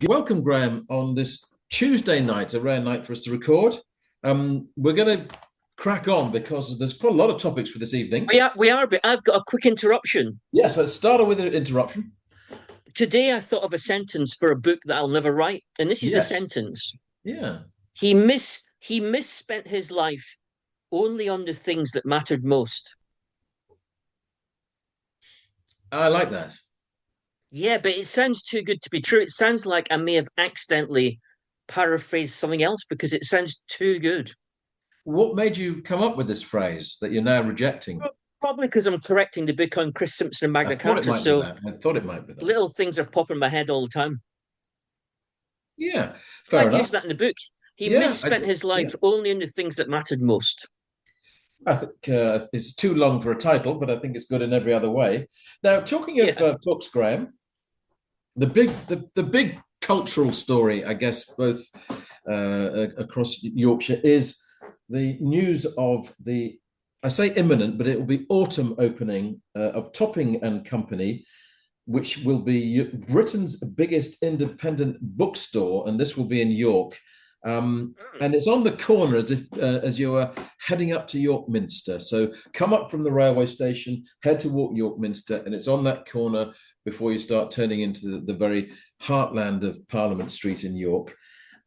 Welcome, Graham, on this Tuesday night, a rare night for us to record. We're going to crack on because there's quite a lot of topics for this evening. We are, but I've got a quick interruption. Yes, let's start with an interruption. Today I thought of a sentence for a book that I'll never write, and this is a Yes. sentence. Yeah, He misspent his life only on the things that mattered most. I like that. Yeah, but it sounds too good to be true. It sounds like I may have accidentally paraphrased something else because it sounds too good. What made you come up with this phrase that you're now rejecting? Probably because I'm correcting the book on Chris Simpson and I Magna thought it Carta, might be so that. I thought it might be that. little things are popping in my head all the time. Yeah, I fair might use enough. that in the book. He Yeah, misspent his yeah. life only on the things that mattered most. I think it's too long for a title, but I think it's good in every other way. Now, talking of Yeah. books, Graham, the big cultural story, I guess, both across Yorkshire is the news of the, I say imminent, but it will be autumn opening of Topping and Company, which will be Britain's biggest independent bookstore, and this will be in York. And it's on the corner as you are heading up to York Minster. So come up from the railway station, head toward York Minster, and it's on that corner before you start turning into the very heartland of Parliament Street in York.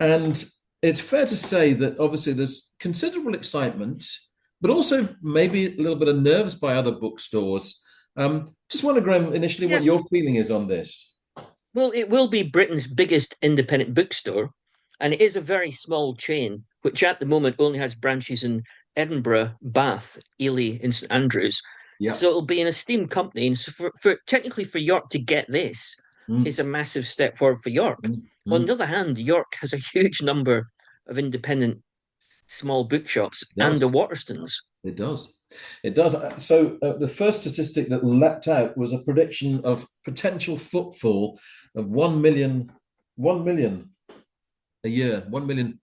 And it's fair to say that obviously there's considerable excitement, but also maybe a little bit of nerves by other bookstores. Just wonder, Graham, initially Yeah. what your feeling is on this. Well, it will be Britain's biggest independent bookstore, and it is a very small chain, which at the moment only has branches in Edinburgh, Bath, Ely, and St Andrews. Yeah. So it'll be an esteemed company. And so for technically for York to get this Mm, is a massive step forward for York. mm, On the mm. other hand, York has a huge number of independent small bookshops It and the does. Waterstones. It does. It does. So the first statistic that leapt out was a prediction of potential footfall of 1 million a year, 1 million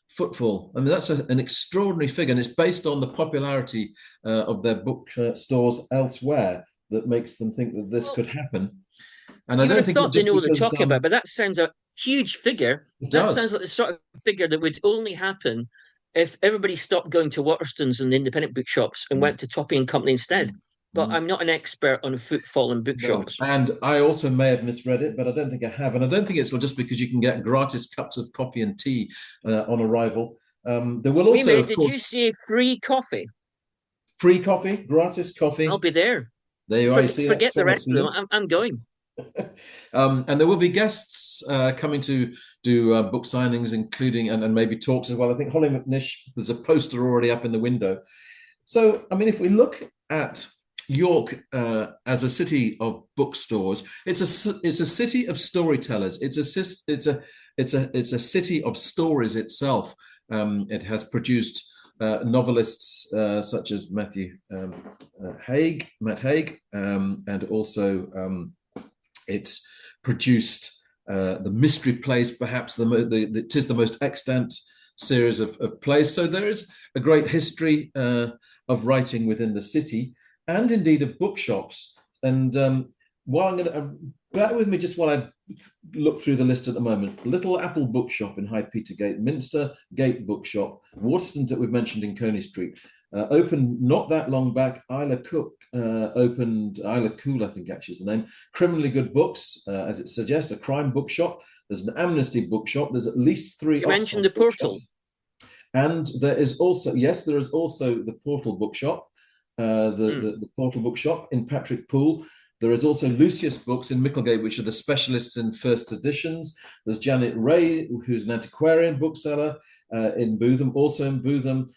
footfall. I mean, that's an extraordinary figure, and it's based on the popularity of their book stores elsewhere that makes them think that this Well, could happen. And I you would don't have think it thought they just know what they're because talking about, but that sounds a huge figure. it That does. sounds like the sort of figure that would only happen if everybody stopped going to Waterstones and the independent bookshops and Mm, went to Toppy and Company instead. mm, But mm. I'm not an expert on footfall in No, bookshops. and I also may have misread it, but I don't think I have. And I don't think it's just because you can get gratis cups of coffee and tea on arrival. There will Wait a also, minute, of did you course, say free coffee? free coffee, gratis I'll coffee. be there. There you are. You see, that's Forget the so rest of them. appealing. I'm going. And there will be guests coming to do book signings, including and maybe talks as well. I think Holly McNish, there's a poster already up in the window. So, I mean, if we look at York as a city of bookstores, it's a city of storytellers. It's a city of stories itself. It has produced novelists such as Matt Haig, and also it's produced the mystery plays, perhaps it is the most extant series of plays. So there is a great history of writing within the city, and indeed of bookshops. And while I'm going to bear with me just while I look through the list at the moment, Little Apple Bookshop in High Petergate, Minster Gate Bookshop, Waterstones that we've mentioned in Coney Street, opened not that long back. Isla Cook opened, Isla Cool, I think actually is the name. Criminally Good Books, as it suggests, a crime bookshop. There's an Amnesty bookshop. There's at least three You mentioned Oxford the portal. bookshops. And there is also, yes, there is also the Portal Bookshop, Hmm. the Portal Bookshop in Patrick Pool. There is also Lucius Books in Micklegate, which are the specialists in first editions. There's Janet Ray, who's an antiquarian bookseller in Bootham. Also in Bootham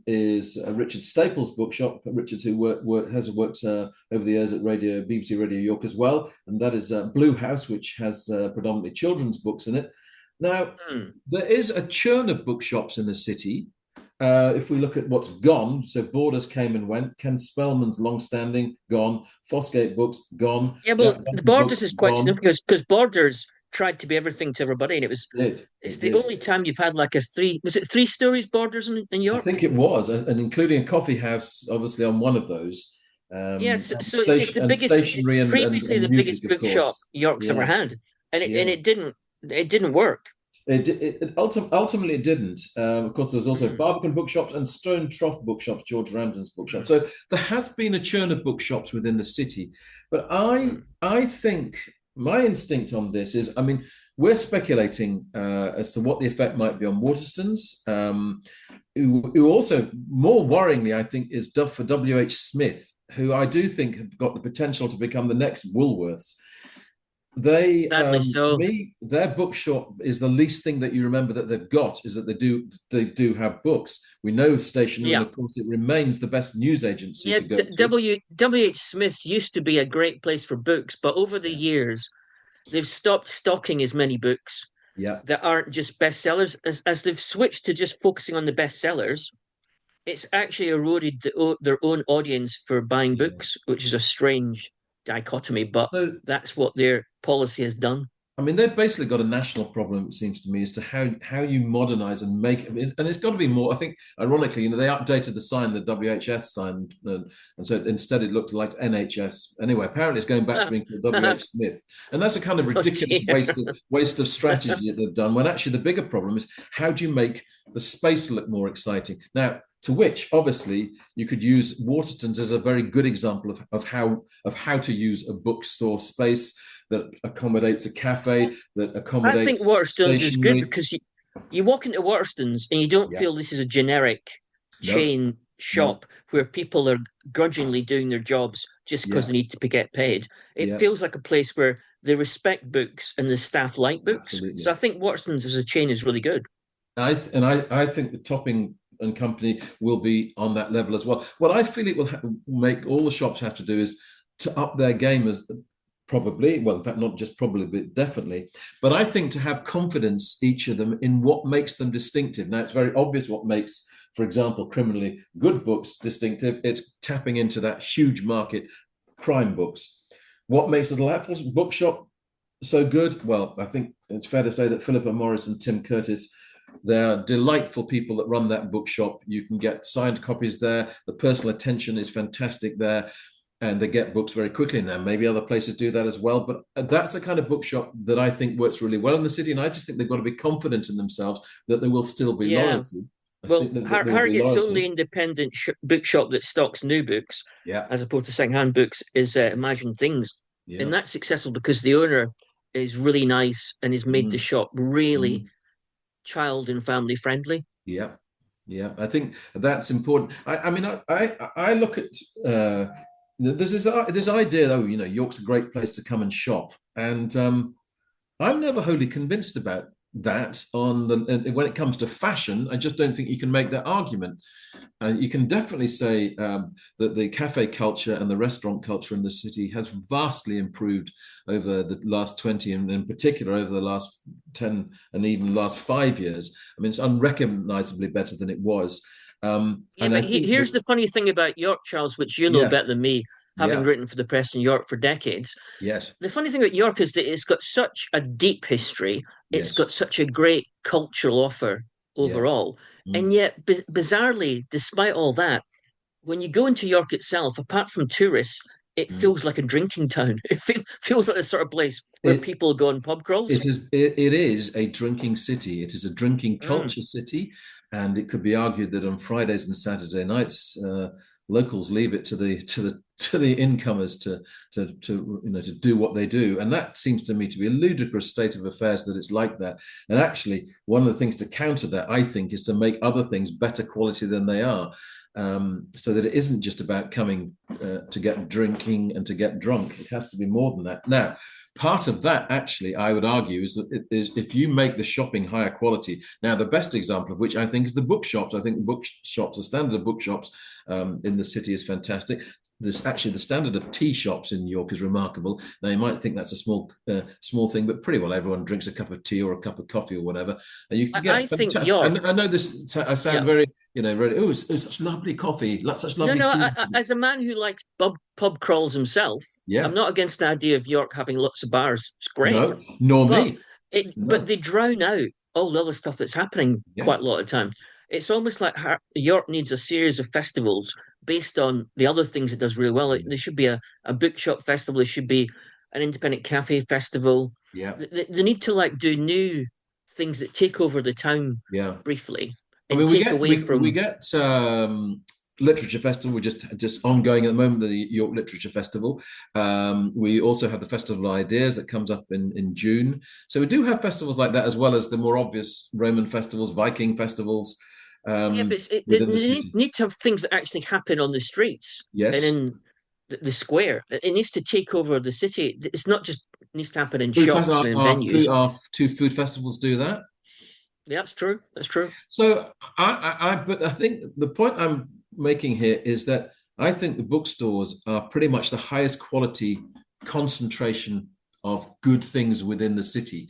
is Richard Staples' bookshop. Richard, who has worked over the years at BBC Radio York as well. And that is Blue House, which has predominantly children's books in it. Now, Hmm. there is a churn of bookshops in the city. If we look at what's gone, so Borders came and went. Ken Spellman's long-standing gone. Fossgate Books gone. Yeah, Jack well, the London Borders Books is quite gone. significant because Borders tried to be everything to everybody, and it's It the did. only time you've had like a three was it 3 stories Borders in I York? think it was, and including a coffee house, obviously on one of those, Yes, and so it's the biggest, it's stationery previously and the biggest music, of bookshop course. York's ever Yeah, had, and yeah. it didn't it didn't work. Ultimately, it didn't. Of course, there was also Mm, Barbican bookshops and Stone Trough bookshops, George Ramsden's bookshop. So there has been a churn of bookshops within the city. But mm. I think my instinct on this is, I mean, we're speculating as to what the effect might be on Waterstones, who also, more worryingly, I think, is for W.H. Smith, who I do think have got the potential to become the next Woolworths. Sadly To so. me, their bookshop is the least thing that you remember that they've got, is that they do have books. We know stationery, and Yeah. of course it remains the best news agency Yeah, to go to. W H Smith's used to be a great place for books, but over the Yeah, years they've stopped stocking as many books yeah, that aren't just bestsellers. As they've switched to just focusing on the bestsellers, it's actually eroded their own audience for buying yeah. books, which is a strange dichotomy, but So that's what their policy has done. I mean, they've basically got a national problem, it seems to me, as to how you modernize and make, and it's got to be more. I think, ironically, they updated the sign, the WHS sign, and so instead it looked like NHS. Anyway, apparently it's going back to being called WH Smith, and that's a kind of Oh ridiculous dear. waste of strategy that they've done. When actually the bigger problem is how do you make the space look more exciting? Now, to which obviously you could use Waterstones as a very good example of how to use a bookstore space that accommodates a cafe, that I think accommodates Waterstones is good stationery. because you walk into Waterstones and you don't Yeah. feel this is a generic No, chain no. shop where people are grudgingly doing their jobs just because Yeah, they need to get paid. It yeah, feels like a place where they respect books and the staff like books. So I absolutely. think Waterstones as a chain is really good. I think the Topping and Company will be on that level as well. What I feel it will make all the shops have to do is to up their game as probably, well, in fact, not just probably, but definitely. But I think to have confidence, each of them, in what makes them distinctive. Now, it's very obvious what makes, for example, criminally good books distinctive. It's tapping into that huge market, crime books. What makes Little Apple's bookshop so good? Well, I think it's fair to say that Philippa Morris and Tim Curtis, they're delightful people that run that bookshop. You can get signed copies there. The personal attention is fantastic there, and they get books very quickly now. Maybe other places do that as well, but that's the kind of bookshop that I think works really well in the city. And I just think they've got to be confident in themselves that there will still be Yeah. loyalty. I think Well, that there will be Harrogate's only loyalty. independent bookshop that stocks new books Yeah, as opposed to secondhand books is Imagine Things. yeah. And that's successful because the owner is really nice and has made the Mm, shop really mm. child and family friendly. Yeah, yeah. I think that's important. I mean, I look at there's this idea, though, York's a great place to come and shop, and I'm never wholly convinced about that. When it comes to fashion, I just don't think you can make that argument. You can definitely say that the cafe culture and the restaurant culture in the city has vastly improved over the last 20, and in particular over the last 10 and even last 5 years. I mean, it's unrecognizably better than it was. Yeah, And I but think here's that, the funny thing about York, Charles, which you know yeah, better than me, having yeah, written for the press in York for decades. yes, The funny thing about York is that it's got such a deep history, it's yes, got such a great cultural offer yeah, overall. And mm, yet, bizarrely, despite all that, when you go into York itself, apart from tourists, it mm. feels like a drinking town. It feels like the sort of place where It, people go on pub crawls. it is a drinking city. It is a drinking Mm. culture city, and it could be argued that on Fridays and Saturday nights, locals leave it to the incomers to do what they do, and that seems to me to be a ludicrous state of affairs that it's like that. And actually, one of the things to counter that, I think, is to make other things better quality than they are. So that it isn't just about coming to get drinking and to get drunk. It has to be more than that. Now, part of that, actually, I would argue, is that if you make the shopping higher quality. Now, the best example of which I think is the bookshops. I think the bookshops, the standard of bookshops in the city is fantastic. The standard of tea shops in York is remarkable. Now, you might think that's a small thing, but pretty well everyone drinks a cup of tea or a cup of coffee or whatever, and you can I get think fantastic. York, I know this. I sound yeah. very, really. Oh, it's such lovely coffee, such No, lovely no, tea. as a man who likes pub crawls himself, I'm Yeah, not against the idea of York having lots of bars. It's great. no, nor But me. but No, they drown out all the other stuff that's happening yeah. quite a lot of time. It's almost like York needs a series of festivals based on the other things it does really well. Yeah. There should be a bookshop festival. There should be an independent cafe festival. Yeah, They need to like do new things that take over the town yeah. briefly I and mean, take away we from. get literature festival. We're just ongoing at the moment. The York Literature Festival. We also have the Festival of Ideas that comes up in June. So we do have festivals like that, as well as the more obvious Roman festivals, Viking festivals Yeah, but within the they city. need to have things that actually happen on the streets and Yes, in the square. It needs to take over the city. It's not just it needs to happen in food fest, shops and in venues. our two food festivals do that. Yeah, that's true. That's true. So but I think the point I'm making here is that I think the bookstores are pretty much the highest quality concentration of good things within the city.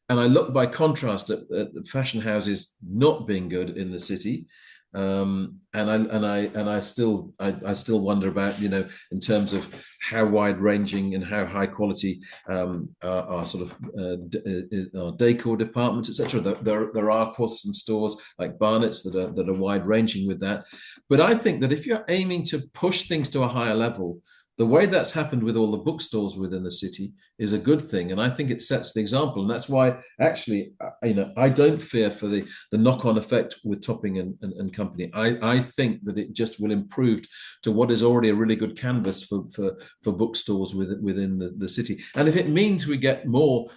And I look by contrast at the fashion houses not being good in the city. I still wonder about, in terms of how wide ranging and how high quality our sort of our decor departments, etc. There are, of course, some stores like Barnett's that are wide ranging with that. But I think that if you're aiming to push things to a higher level, the way that's happened with all the bookstores within the city is a good thing, and I think it sets the example. And that's why, actually, I don't fear for the knock-on effect with Topping and Company. I think that it just will improve to what is already a really good canvas for bookstores within the city. And if it means we get more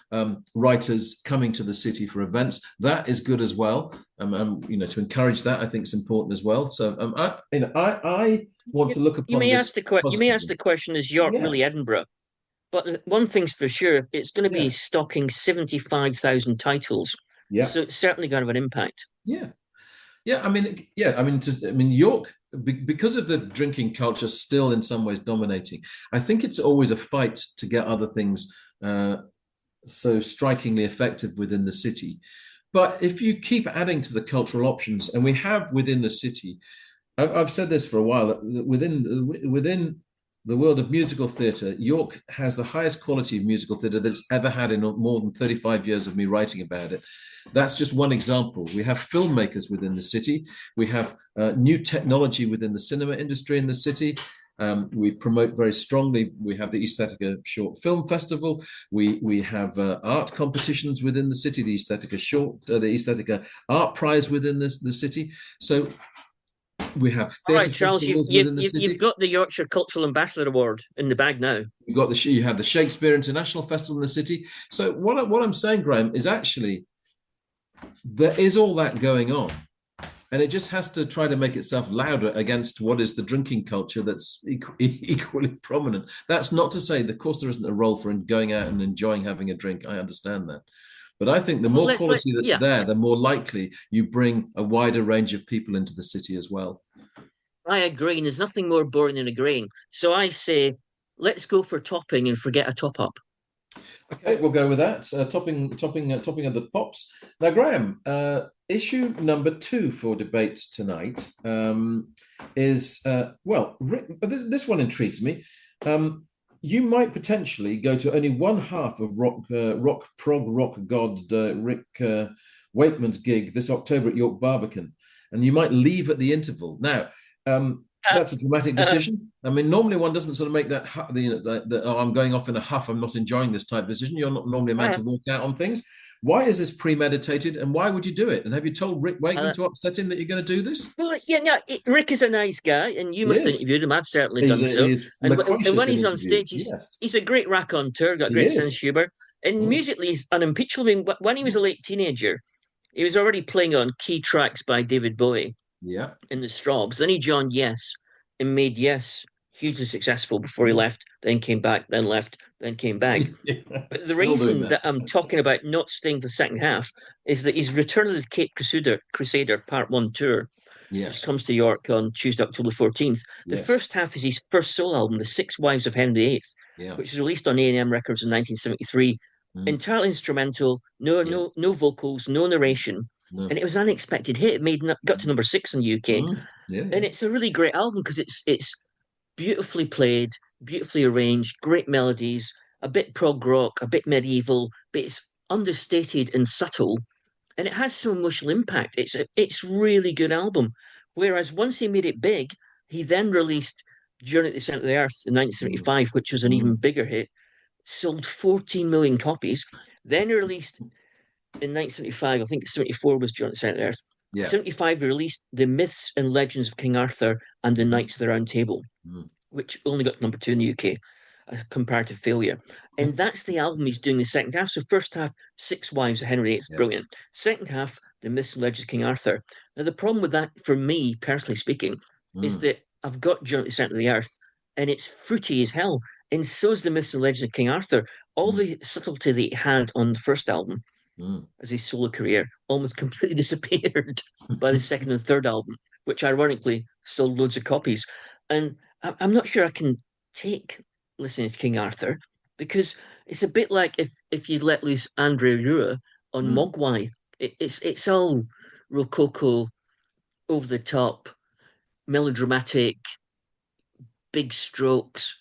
writers coming to the city for events, that is good as well. To encourage that, I think it's important as well. So I want to look You upon may this ask you may ask positively. the question: is York Yeah, really Edinburgh? But one thing's for sure, it's going to be yeah, stocking 75,000 titles, yeah, so it's certainly going to have an impact. yeah, yeah. York, because of the drinking culture still in some ways dominating. I think it's always a fight to get other things uh, so strikingly effective within the city. But if you keep adding to the cultural options, and we have within the city, I've said this for a while, that within the world of musical theatre, York has the highest quality of musical theatre that's ever had in more than 35 years of me writing about it. That's just one example. We have filmmakers within the city. We have new technology within the cinema industry in the city. We promote very strongly. We have the East Ethica Short Film Festival. We have art competitions within the city. The East Ethica Art Prize within the city. So we have All theatre right, Charles, festivals within the you've city. got the Yorkshire Cultural Ambassador Award in the bag now. You have the Shakespeare International Festival in the city. So what I'm saying, Graham, is actually there is all that going on, and it just has to try to make itself louder against what is the drinking culture that's equally prominent. That's not to say, of course, there isn't a role for going out and enjoying having a drink. I understand that. But I think the Well, more quality that's yeah, there, the more likely you bring a wider range of people into the city as well. I agree. And there's nothing more boring than agreeing. So I say, let's go for topping and forget a top up. Okay, we'll go with that. Topping of the pops. Now, Graham, issue number two for debate tonight is this one intrigues me. You might potentially go to only one half of rock god Rick Wakeman's gig this October at York Barbican, and you might leave at the interval. Now, Uh, that's a dramatic uh, decision. I mean, normally one doesn't sort of make that, oh, I'm going off in a huff, I'm not enjoying this type of decision. You're not normally a man uh, to walk out on things. Why is this premeditated, and why would you do it? And have you told Rick Wakeman uh, to upset him that you're going to do this? well, yeah, no, Rick is a nice guy, and you He must have is. interviewed him. I've certainly done so. He's And loquacious when in he's on interviews. stage, Yes, he's a great raconteur, got a he great sense of is. humor. And Mm. musically, he's unimpeachable. I mean, when he was a late teenager, he was already playing on key tracks by David Bowie Yeah. in the Strawbs. Then he joined Yes and made Yes hugely successful before he Mm. left, then came back, then left, then came back. Yeah. But the Still doing reason that. that I'm talking about not staying for the second half is that his Return of the Cape Crusader Part 1 tour, which Yes. comes to York on Tuesday, October 14th. The Yes. first half is his first solo album, The Six Wives of Henry VIII, Yeah. which was released on A&M Records in 1973. Mm. Entirely instrumental, no Yeah. no vocals, no narration. No. And it was an unexpected hit. It got to number 6 in the UK. Mm. Yeah. And Yeah. it's a really great album because it's beautifully played, beautifully arranged, great melodies, a bit prog rock, a bit medieval, but it's understated and subtle, and it has some emotional impact. It's really good album. Whereas once he made it big, he then released Journey to the Center of the Earth in Mm. 1975, which was an even Mm. bigger hit. sold 14 million copies, then released in 1975, I think 74 was John Center Earth. Yeah. 75 released The Myths and Legends of King Arthur and the Mhm. Knights of the Round Table, Mhm. which only got number two in the UK, a comparative failure. And that's the album he's doing the second half. So first half, Six Wives of Henry VIII, Yeah. brilliant. Second half, The Myths and Legends of King Arthur. Now the problem with that, for me personally speaking, is Mm. that I've got Journey to the Centre of the Earth, and it's fruity as hell. And so is The Myths and Legends of King Arthur. All Mm. the subtlety that he had on the first album Mm. as his solo career almost completely disappeared by the second and third album, which ironically sold loads of copies. And I'm not sure I can take listening to King Arthur because it's a bit like if you let loose Andre Rieu on Mm. Mogwai. It's all rococo, over the top, melodramatic, big strokes,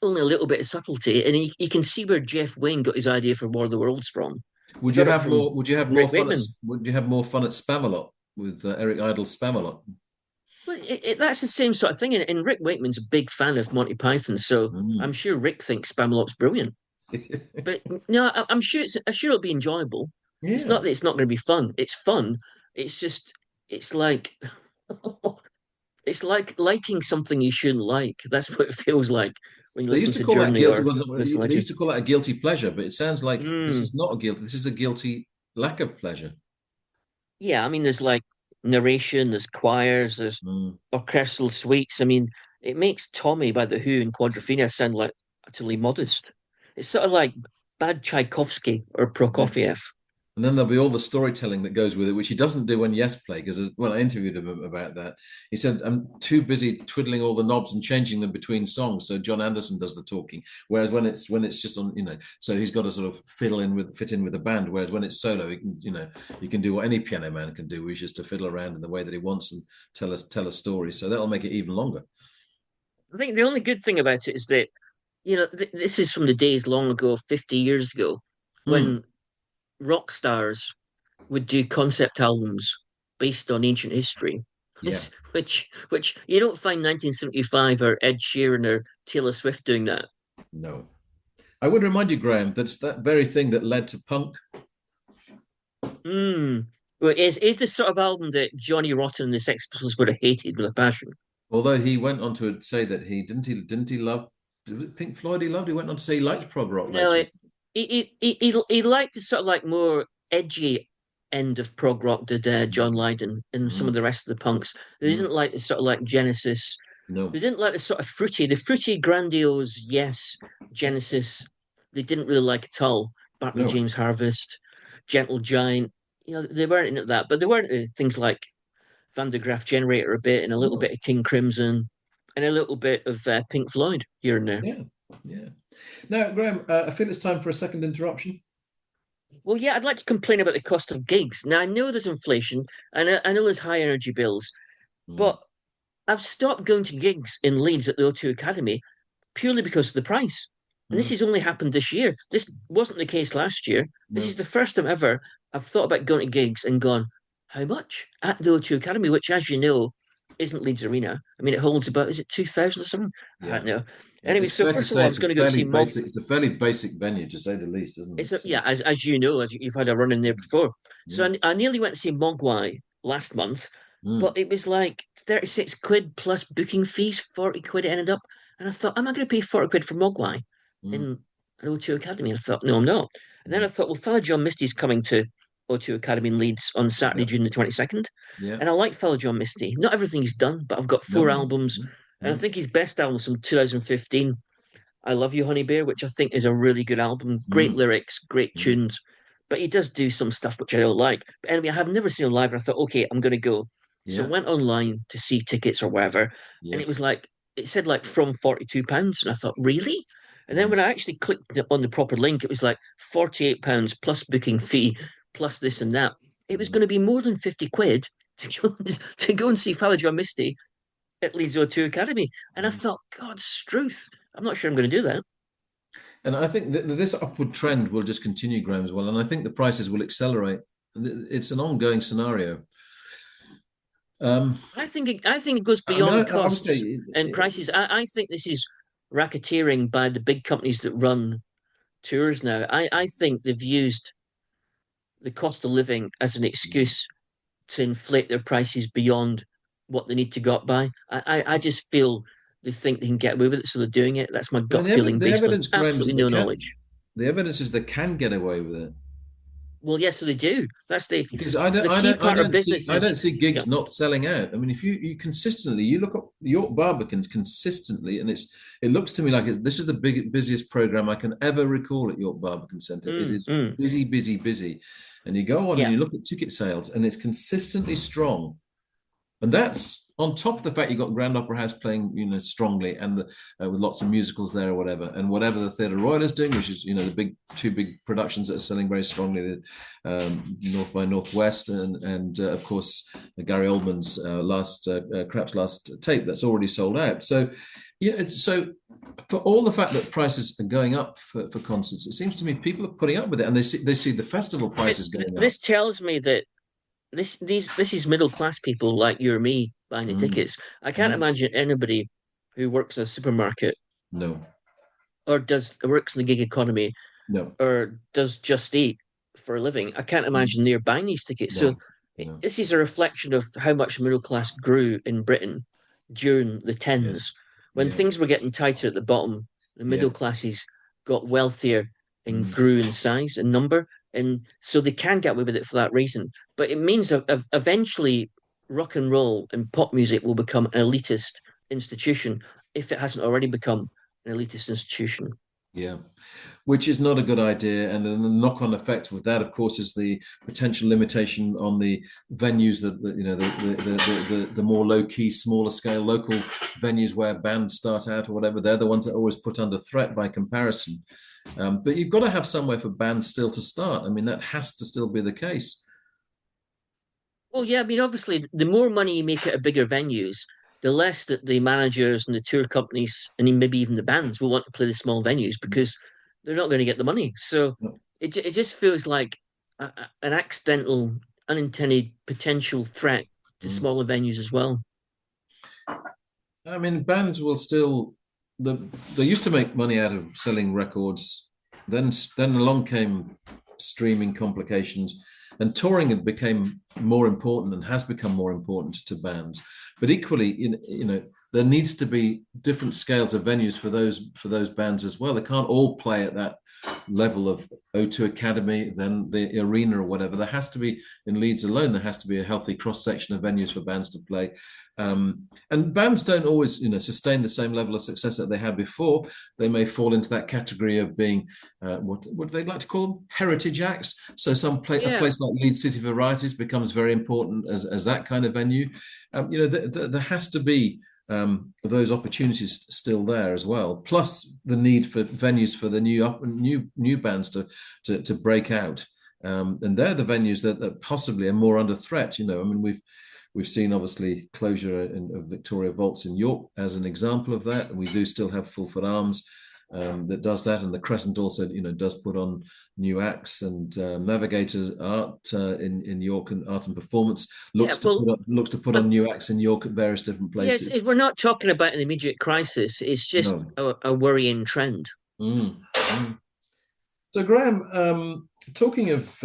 only a little bit of subtlety, and you can see where Jeff Wayne got his idea for War of the Worlds from. He Would you got it have from more? Would you have more Rick fun at? Wakeman. Would you have more fun at Spamalot with Eric Idle's Spamalot? Well, that's the same sort of thing. And Rick Wakeman's a big fan of Monty Python, so I'm Mm. sure Rick thinks Spamalot's brilliant. But no, I'm sure I'm sure it'll be enjoyable. It's Yeah. not that it's not going to be fun. It's fun. It's just it's like it's like liking something you shouldn't like. That's what it feels like when you They listen used to to call that Journey guilty. or Well, Miss they Legend. used to call that a guilty pleasure, but it sounds like this Mm, is not a guilty. This is a guilty lack of pleasure. yeah, I mean, there's like narration, there's choirs, there's Mm. orchestral suites. I mean, it makes Tommy by The Who and Quadrophenia sound like utterly modest. It's sort of like bad Tchaikovsky or Yeah. Prokofiev. And then there'll be all the storytelling that goes with it, which he doesn't do when Yes Play. Because when I interviewed him about that, he said, "I'm too busy twiddling all the knobs and changing them between songs, so John Anderson does the talking. Whereas when it's just on, so he's got to sort of fit in with the band. Whereas when it's solo, he can do what any piano man can do, which is to fiddle around in the way that he wants and tell a story. So that'll make it even longer. I think the only good thing about it is that, this is from the days long ago, 50 years ago, Mm. when rock stars would do concept albums based on ancient history. Yeah. Which you don't find 1975 or Ed Sheeran or Taylor Swift doing that. No. I would remind you, Graham, that it's that very thing that led to punk. Mm. Well, it's the sort of album that Johnny Rotten and the Sex Pistols would have hated with a passion. Although he went on to say that he love, was it Pink Floyd he loved? He went on to say he liked prog rock No, later. he liked the sort of like more edgy end of prog rock, did John Mm, Lydon and some of mm, the rest of the punks. They mm. didn't like the sort of like Genesis. They No, didn't like the fruity, grandiose, yes, Genesis. They didn't really like at all. Bartley no, James Harvest, Gentle Giant. They weren't into that, but they weren't into things like Van der Graaf Generator a bit, and a little no. bit of King Crimson, and a little bit of Pink Floyd here and there. Yeah, yeah. Now, Graham, I feel it's time for a second interruption. Well, yeah, I'd like to complain about the cost of gigs. Now, I know there's inflation, and I know there's high energy bills, Mm, but I've stopped going to gigs in Leeds at the O2 Academy purely because of the price. And this mm, has only happened this year. This wasn't the case last year. This is no, the first time ever I've thought about going to gigs and gone, how much? At the O2 Academy, which, as you know, isn't Leeds Arena. I mean, it holds about, is it 2,000 or something? I yeah. don't know. Anyway, It's so fair to first of all, say I was going to go see Mog. it's a fairly basic venue, to say the least, isn't it? So, Yeah, as you know, as you've had a run in there before. So yeah. I nearly went to see Mogwai last month, Mm, but it was like 36 quid plus booking fees, 40 quid it ended up. And I thought, am I going to pay 40 quid for Mogwai mm, in an O2 Academy? And I thought, no, I'm not. And then I mm. thought, well, Father John Misty's coming to O2 Academy in Leeds on Saturday, Yeah, June the 22nd. yeah. And I like Father John Misty. Not everything he's done, but I've got No, four no. albums. Mm, And I mm, think his best album's from 2015, I Love You, Honey Bear, which I think is a really good album. Great mm, lyrics, great mm. tunes, but he does do some stuff which I don't like. But anyway, I have never seen him live, and I thought, okay, I'm going to go. So I Yeah, went online to see tickets or whatever, and yeah. it was like, it said like from £42. And I thought, really? And then Mm, when I actually clicked on the proper link, it was like £48 plus booking fee, plus this and that. It was mm, going to be more than 50 quid to go and see Father John Misty at Leeds O2 Academy. And I mm. thought, God's truth, I'm not sure I'm going to do that. And I think that this upward trend will just continue, Graham, as well. And I think the prices will accelerate. It's an ongoing scenario. Um, I think it goes I mean, beyond I would costs say, and prices. I think this is racketeering by the big companies that run tours now. I think they've used the cost of living as an excuse to inflate their prices beyond what they need to go up by. I just feel they think they can get away with it, so they're doing it. That's my I mean, gut feeling the based on evidence, Graham, is absolutely that they no can. knowledge. The evidence is they can get away with it. Well, yes, so they do. That's Because the key part of I businesses. don't see Yeah. gigs not selling out. I mean, if you consistently you look at York Barbican consistently, and it looks to me like this is the busiest program I can ever recall at York Barbican Centre. It Mm, is mm. busy, busy, busy, and you go on and Yeah. you look at ticket sales, and it's consistently strong. And that's on top of the fact you've got Grand Opera House playing, strongly, and with lots of musicals there or whatever, and whatever the Theatre Royal is doing, which is, the two big productions that are selling very strongly, the North by Northwest, and of course Gary Oldman's Krapp's last tape that's already sold out. So, so for all the fact that prices are going up for concerts, it seems to me people are putting up with it, and they see the festival prices going up. This tells me that this is middle class people like you or me buying the Mm, tickets. I can't mm, imagine anybody who works in a supermarket no, or does works in the gig economy no. or does just eat for a living. I can't Mm. imagine they're buying these tickets. So No, no. this is a reflection of how much middle class grew in Britain during the Yeah, tens. When yeah, things were getting tighter at the bottom, the yeah. middle classes got wealthier and Mm, grew in size and number. And so they can get away with it for that reason. But it means eventually rock and roll and pop music will become an elitist institution if it hasn't already become an elitist institution. yeah. Which is not a good idea. And then the knock-on effect with that, of course, is the potential limitation on the venues that the more low-key, smaller scale local venues where bands start out or whatever. They're the ones that are always put under threat by comparison. But you've got to have somewhere for bands still to start. I mean, that has to still be the case. Well, yeah, I mean, obviously, the more money you make at bigger venues, the less that the managers and the tour companies, and maybe even the bands, will want to play the small venues because they're not going to get the money. So it just feels like an accidental, unintended potential threat to Mm. smaller venues as well. I mean, bands will still they used to make money out of selling records. Then along came streaming complications, and touring became more important and has become more important to bands. But equally, there needs to be different scales of venues for those bands as well. They can't all play at that level of O2 Academy, then the arena or whatever. There has to be, in Leeds alone, there has to be a healthy cross section of venues for bands to play. And bands don't always, sustain the same level of success that they had before. They may fall into that category of being what do they like to call them? Heritage acts. So a Yeah, place like Leeds City Varieties becomes very important as that kind of venue. There has to be those opportunities still there as well. Plus the need for venues for the new bands to break out. And they're the venues that possibly are more under threat. I mean, we've seen obviously closure of Victoria Vaults in York as an example of that, and we do still have Fulford Arms that does that, and the Crescent also does put on new acts, and Navigator Art in York and Art and Performance yeah. Well, looks to put on but new acts in York at various different yes, places. we're not talking about an immediate crisis. It's just No. a worrying trend. Mm, mm. So, Graham, talking of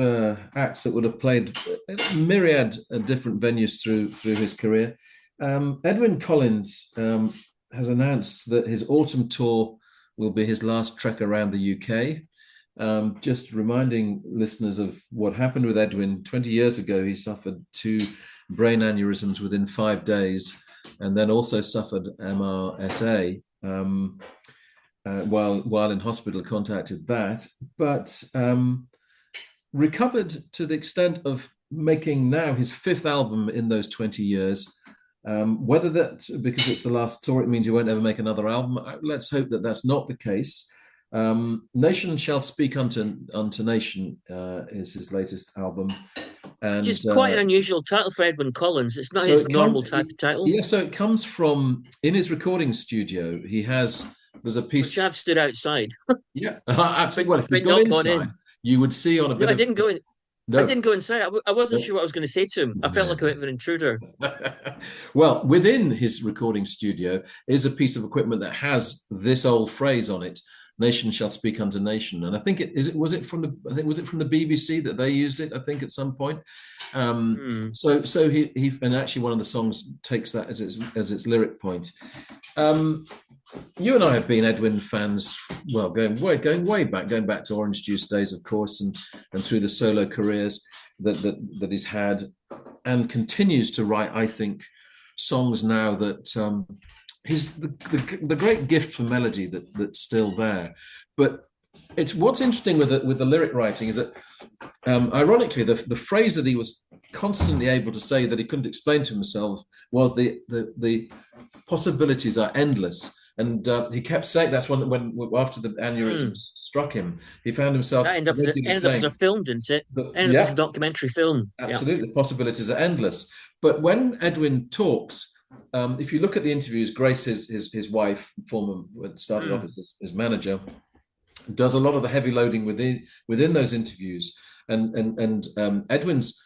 acts that would have played a myriad of different venues through his career, Edwin Collins has announced that his autumn tour will be his last trek around the UK. Just reminding listeners of what happened with Edwin 20 years ago, he suffered two brain aneurysms within 5 days, and then also suffered MRSA. While in hospital, contacted that, but recovered to the extent of making now his fifth album in those 20 years. Whether that, because it's the last tour, it means he won't ever make another album. Let's hope that that's not the case. Nation Shall Speak unto Nation is his latest album. Which And is quite an unusual title for Edwin Collins. It's not so his it comes, normal type of title, yeah, so it comes from in his recording studio. There's a which piece. I've stood outside, Yeah, absolutely. but Well, if you'd but gone not gone inside, in. you would see on a No, bit I of didn't go in. I No, didn't go inside. I wasn't no. sure what I was going to say to him. I felt like a bit of an intruder. Well, within his recording studio is a piece of equipment that has this old phrase on it: "Nation shall speak unto nation." And I think was it from the I think was it from the BBC that they used it. I think at some point. Hmm. So he and actually one of the songs takes that as its lyric point. Um, you and I have been Edwin fans, well, going way back, going back to Orange Juice days, of course, and through the solo careers that he's had, and continues to write. I think songs now that he's the great gift for melody that's still there, but. It's what's interesting with the lyric writing is that, ironically, the phrase that he was constantly able to say that he couldn't explain to himself was the possibilities are endless. And he kept saying that's when after the aneurysm Hmm. struck him, he found himself That regularly ended up as a saying, film, didn't it? Ended up as a "Yeah, documentary film. Yeah. absolutely, the possibilities are endless." But when Edwin talks, if you look at the interviews, Grace, his wife, former started off Hmm. as manager, does a lot of the heavy loading within those interviews, and Edwin's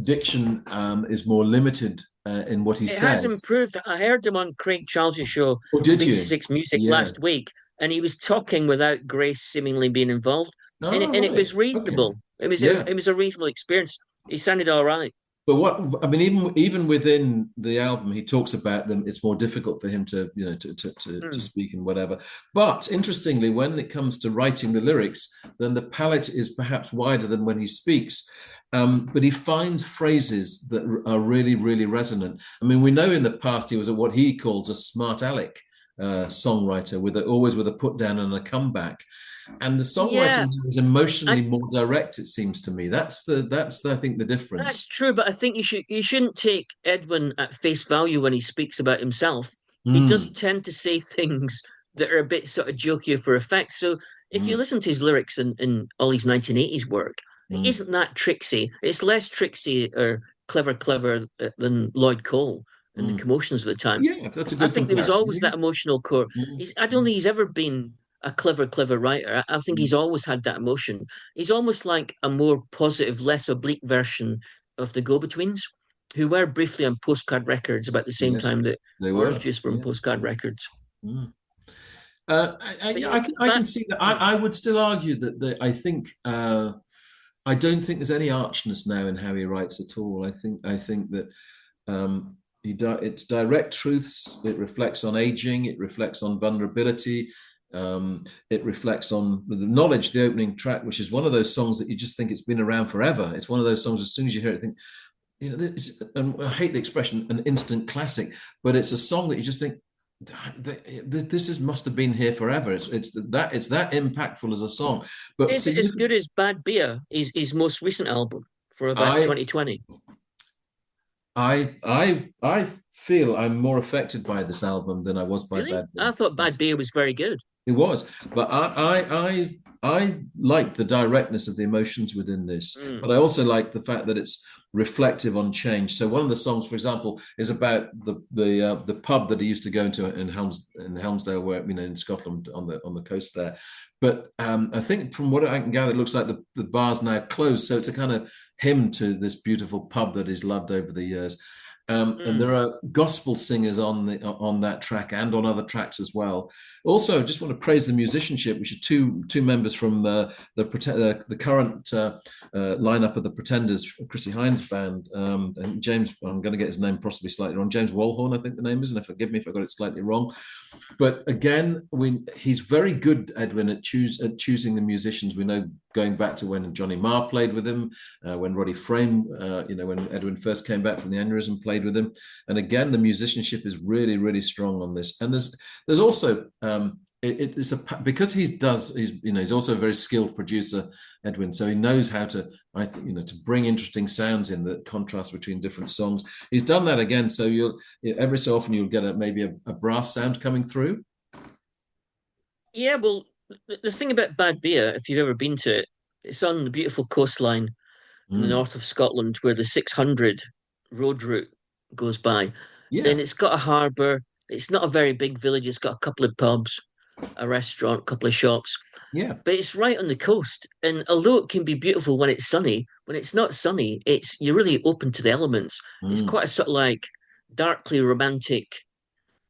diction is more limited in what he It has says. improved. I heard him on Craig Charles's show, Or did BBC you? Six Music, Yeah. last week, and he was talking without Grace seemingly being involved, Oh, and it right. was Okay. reasonable. Yeah. It was a reasonable experience. He sounded all right. But what I mean, even within the album, he talks about them. It's more difficult for him to, to Hmm. speak and whatever. But interestingly, when it comes to writing the lyrics, then the palette is perhaps wider than when he speaks. But he finds phrases that are really, really resonant. I mean, we know in the past he was what he calls a smart aleck songwriter, always with a put down and a comeback. And the Yeah, songwriting is emotionally I, more direct. It seems to me that's I think the that's difference. true. But I think you shouldn't take Edwin at face value when he speaks about himself. He does Mm, tend to say things that are a bit sort of jokey for effect. So if you mm, listen to his lyrics in all his 1980s work, it mm. isn't that tricksy. It's less tricksy or clever than Lloyd Cole and the Mm. commotions of the time. Yeah, that's a I good think there was comparison. always that emotional core. Yeah. I don't think he's ever been a clever writer. I think Mm. he's always had that emotion. He's almost like a more positive, less oblique version of the Go-Betweens, who were briefly on Postcard Records about the same Yeah, time that they Orange were. Juice were on Yeah. Postcard Records. Mm. But Yeah, yeah, I can that see that. I would still argue that I think I don't think there's any archness now in how he writes at all. I think that it's direct truths. It reflects on aging. It reflects on vulnerability. It reflects on the knowledge. The opening track, which is one of those songs that you just think it's been around forever. It's one of those songs. As soon as you hear it, you think, and I hate the expression, an instant classic, but it's a song that you just think this is must have been here forever. It's that impactful as a song. But is see, as good as Bad Beer, his most recent album for about I 2020. I feel I'm more affected by this album than I was by Really? Bad I Beer. thought Bad Beer was very good. It was, but I like the directness of the emotions within this, Mm. but I also like the fact that it's reflective on change. So one of the songs, for example, is about the pub that he used to go into in Helmsdale, where in Scotland on the coast there. But I think from what I can gather, it looks like the bar's now closed. So it's a kind of hymn to this beautiful pub that he's loved over the years. And Mm. there are gospel singers on that track and on other tracks as well. Also, just want to praise the musicianship, which are two members from the current lineup of the Pretenders, Chrissy Hines band. And James, I'm going to get his name possibly slightly wrong. James Walhorn, I think the name is, and forgive me if I got it slightly wrong. But again, he's very good, Edwin, at choosing the musicians. We know going back to when Johnny Marr played with him, when Roddy Frame, when Edwin first came back from the aneurysm, played with him. And again, the musicianship is really, really strong on this. And there's also it's because he's also a very skilled producer, Edwin. So he knows how to to bring interesting sounds in that contrast between different songs. He's done that again. So every so often you'll get maybe a brass sound coming through. Yeah, well, the thing about Bad Beer, if you've ever been to it, it's on the beautiful coastline in the Mm. north of Scotland where the 600 road route goes by. And Yeah. it's got a harbour. It's not a very big village. It's got a couple of pubs, a restaurant, a couple of shops. Yeah. but it's right on the coast. And although it can be beautiful when it's sunny, when it's not sunny, it's you're really open to the elements. It's Mm, quite a sort of like darkly romantic,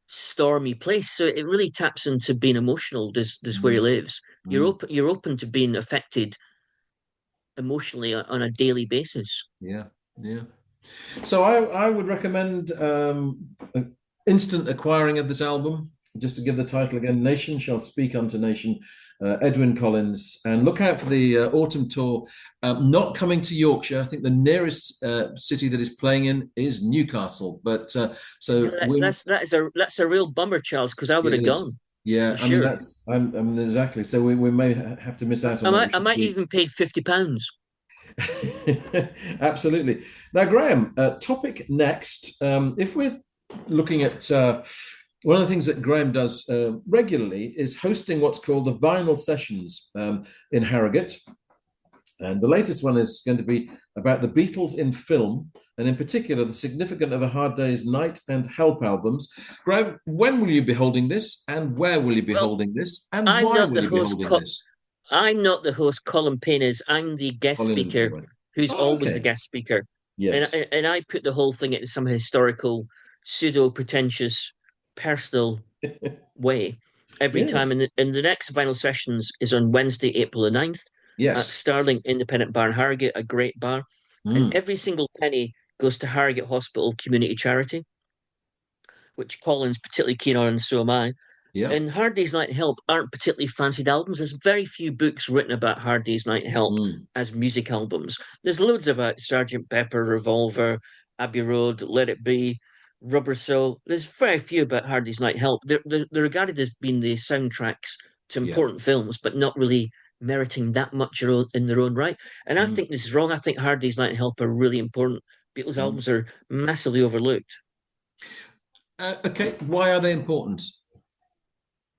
stormy place. So it really taps into being emotional. This where he mm, lives. mm. You're open to being affected emotionally on a daily basis. Yeah. Yeah. So I would recommend instant acquiring of this album. Just to give the title again, Nation Shall Speak Unto Nation, Edwyn Collins. And look out for the autumn tour. Not coming to Yorkshire. I think the nearest city that is playing in is Newcastle. But Yeah, so we, that's a real bummer, Charles, because I would it have is. gone Yeah, for I mean sure. that's I mean exactly. So we may have to miss out on that, I which would might be even paid £50. absolutely. Now, Graham, topic next. If we're looking at one of the things that Graham does regularly is hosting what's called the vinyl sessions in Harrogate. And the latest one is going to be about the Beatles in film, and in particular, the significance of A Hard Day's Night and Help albums. Graham, when will you be holding this, and where will you be Well, holding this, and I'm why not will the you be host. holding this? I'm not the host. Colin Payne is. I'm the guest Colin will be speaker, right. who's Oh, always the okay. guest speaker, and Yes. I put the whole thing into some historical, pseudo pretentious, personal way every Yeah. time. And the next vinyl sessions is on Wednesday, April the 9th at Yes. Starling Independent Bar in Harrogate, a great bar. And Mm. every single penny goes to Harrogate Hospital Community Charity, which Colin's particularly keen on, and so am I. Yeah. And Hard Day's Night Help aren't particularly fancied albums. There's very few books written about Hard Day's Night Help Mm. as music albums. There's loads about Sergeant Pepper, Revolver, Abbey Road, Let It Be, Rubber Soul. There's very few about Hard Day's Night Help. They're regarded as being the soundtracks to Yeah. important films, but not really meriting that much in their own right. And I Mm. think this is wrong. I think Hard Day's Night Help are really important. Beatles Mm. albums are massively overlooked. Okay. Why are they important?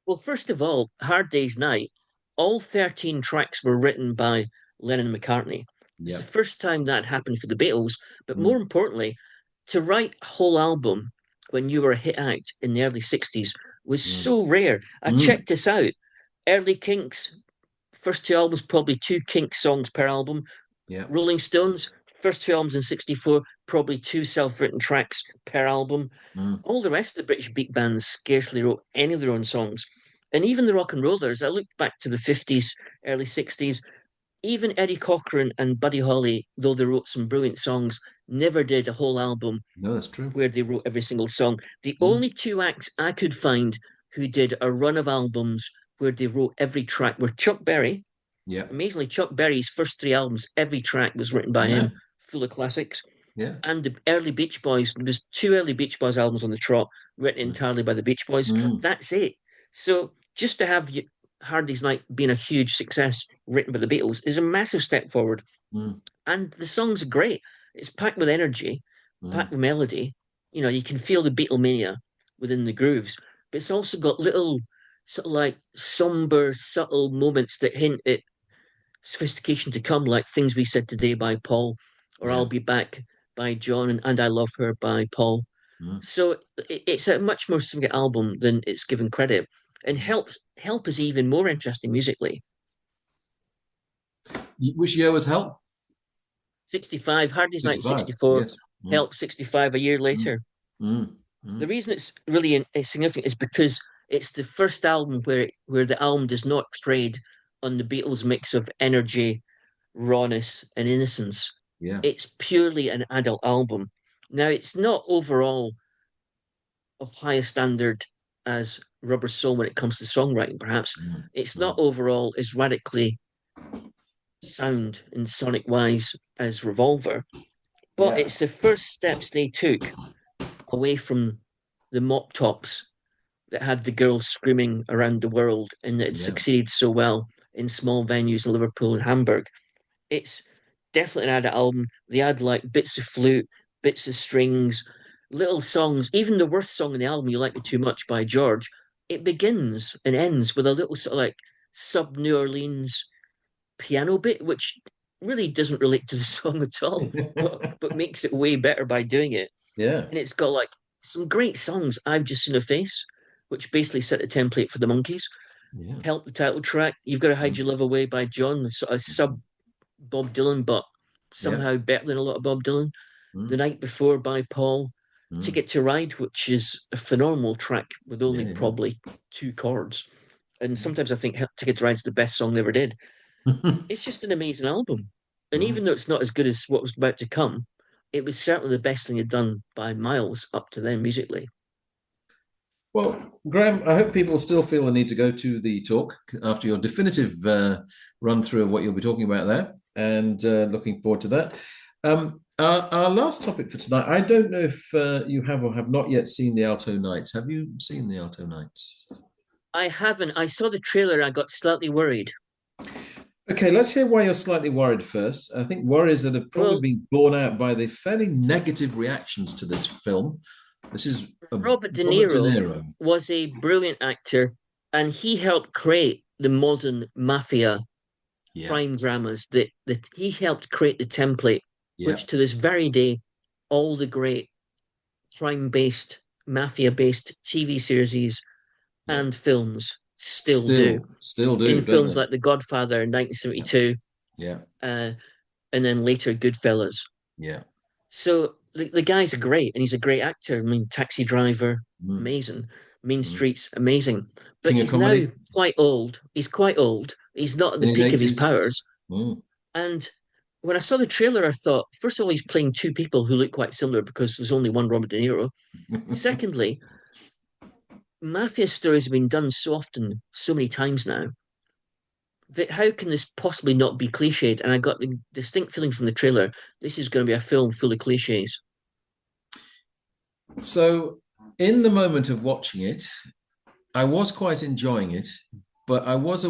Well, first of all, Hard Day's Night, all 13 tracks were written by Lennon and McCartney. It's the Yeah. first time that happened for the Beatles, but more Mm. importantly, to write a whole album when you were a hit act in the early 60s was Mm. so rare. I Mm. checked this out. Early Kinks, first two albums, probably two Kinks songs per album. Yeah. Rolling Stones, first two albums in 64, probably two self written tracks per album. Mm. All the rest of the British beat bands scarcely wrote any of their own songs. And even the rock and rollers, I looked back to the 50s, early 60s, even Eddie Cochran and Buddy Holly, though they wrote some brilliant songs, never did a whole album No, that's true. where they wrote every single song. The Mm. only two acts I could find who did a run of albums where they wrote every track were Chuck Berry. Yeah. Amazingly, Chuck Berry's first three albums, every track was written by Yeah. him, full of classics. Yeah. And the early Beach Boys, there's two early Beach Boys albums on the trot, written Mm. entirely by the Beach Boys. Mm. That's it. So just to have Hard Day's Night being a huge success, written by the Beatles, is a massive step forward. Mm. And the songs are great. It's packed with energy, packed Mm. with melody. You know, you can feel the Beatlemania within the grooves, but it's also got little sort of like somber, subtle moments that hint at sophistication to come, like Things We Said Today by Paul, or I'll Yeah. Be Back by John, and I Love Her by Paul. Mm. So it's a much more significant album than it's given credit. And Mm. Help is even more interesting musically. Which year was Help? 65, Hard Day's Night in 65. 64, Yes. Mm. Help 65 a year Mm. later. Mm. The Mm. reason it's really significant is because it's the first album where the album does not trade on the Beatles' mix of energy, rawness, and innocence. Yeah. It's purely an adult album. Now, it's not overall of higher standard as Rubber Soul when it comes to songwriting, perhaps. Mm. It's not Mm. overall as radically sound and sonic wise as Revolver, but Yeah. it's the first steps they took away from the mop tops that had the girls screaming around the world and that had Yeah. succeeded so well in small venues in Liverpool and Hamburg. It's definitely an adult album. They add like bits of flute, bits of strings, little songs. Even the worst song in the album, You Like Me Too Much by George, it begins and ends with a little sort of like sub New Orleans piano bit, which really doesn't relate to the song at all, but makes it way better by doing it. Yeah. And it's got like some great songs. I've Just Seen a Face, which basically set the template for the Monkees. Yeah. helped the title track. You've Got to Hide Mm. Your Love Away by John, sort of sub Bob Dylan, but Yeah. somehow better than a lot of Bob Dylan. The Mm. Night Before by Paul. Mm. Ticket to Ride, which is a phenomenal track with only Yeah. probably two chords. And sometimes I think Ticket to Ride's the best song they ever did. Yeah. It's just an amazing album. And Mm. even though it's not as good as what was about to come, it was certainly the best thing they'd done by miles up to then musically. Well, Graham, I hope people still feel the need to go to the talk after your definitive run through of what you'll be talking about there, and looking forward to that. Our last topic for tonight, I don't know if you have or have not yet seen the Alto Knights. Have you seen the Alto Knights? I haven't. I saw the trailer. I got slightly worried. Okay, let's hear why you're slightly worried first. I think worries that have probably Well, been borne out by the fairly negative reactions to this film. This is Robert De Robert De Niro Niro. was a brilliant actor, and he helped create the modern mafia Yeah, crime dramas. That he helped create the template, yeah, which to this very day, all the great crime-based, mafia-based TV series yeah. and films still do. Still In do, don't films they? like The Godfather in Yeah, 1972, yeah, uh, and then later Goodfellas. yeah. So the guy's great, and he's a great actor. I mean, Taxi Driver, Mm, amazing. Mean mm. Streets, amazing. But King of he's now comedy quite old. He's quite old. He's not at the in his peak of his 80s. powers. Mm. And when I saw the trailer, I thought, first of all, he's playing two people who look quite similar because there's only one Robert De Niro. Secondly, mafia stories have been done so often, so many times now, that how can this possibly not be cliched? And I got the distinct feeling from the trailer, this is going to be a film full of cliches. So, in the moment of watching it, I was quite enjoying it, but I was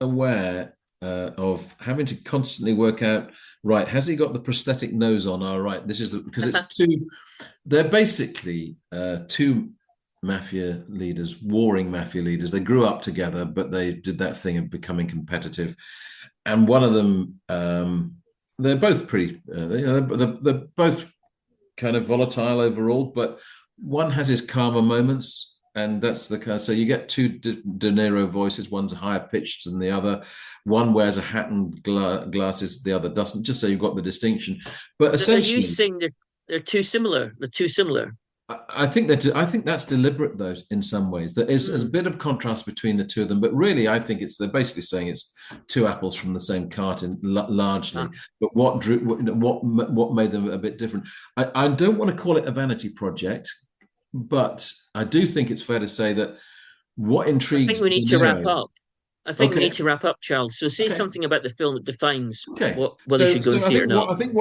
aware of having to constantly work out. Right, has he got the prosthetic nose on? All right, this is because it's two. They're basically two mafia leaders, warring mafia leaders. They grew up together, but they did that thing of becoming competitive. And one of them, they're both pretty. They're both kind of volatile overall, but one has his calmer moments, and that's the kind. So you get two De Niro voices. One's higher pitched than the other. One wears a hat and glasses. The other doesn't. Just so you've got the distinction. But So are you essentially, saying they're too similar? They're too similar. I think that's deliberate though in some ways. There is a Hmm. bit of contrast between the two of them, but really I think it's they're basically saying it's two apples from the same carton largely. Ah, But what made them a bit different? I don't want to call it a vanity project, but I do think it's fair to say that what I think we intrigued De need to wrap Niro. up. I think we need Okay, to wrap up, Charles. So say okay. something about the film that defines Okay. what whether you should go and I see it or think not. I think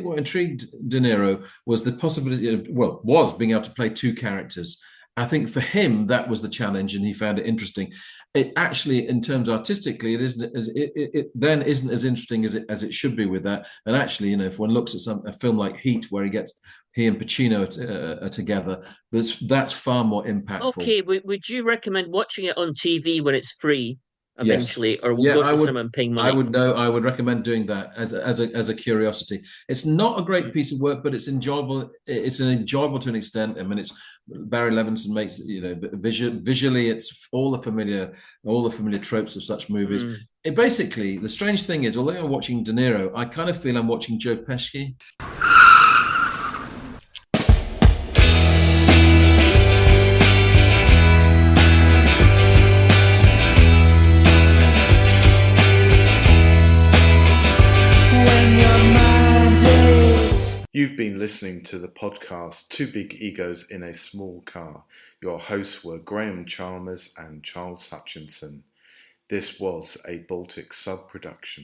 what intrigued De Niro was the possibility of, well, was being able to play two characters. I think for him that was the challenge, and he found it interesting. It actually, in terms artistically, it isn't as it then isn't as interesting as it should be with that. And actually, you know, if one looks at a film like Heat, where he and Pacino are together, that's far more impactful. Okay, would you recommend watching it on TV when it's free Yes. eventually, or we'll Yeah, go to the cinema and paying I money? would know. I would recommend doing that as a curiosity. It's not a great piece of work, but it's enjoyable. It's enjoyable to an extent. I mean, it's Barry Levinson makes, you know, visually, it's all the familiar tropes of such movies. Mm. It basically, the strange thing is, although I'm watching De Niro, I kind of feel I'm watching Joe Pesci. You've been listening to the podcast Two Big Egos in a Small Car. Your hosts were Graham Chalmers and Charles Hutchinson. This was a Baltic sub production.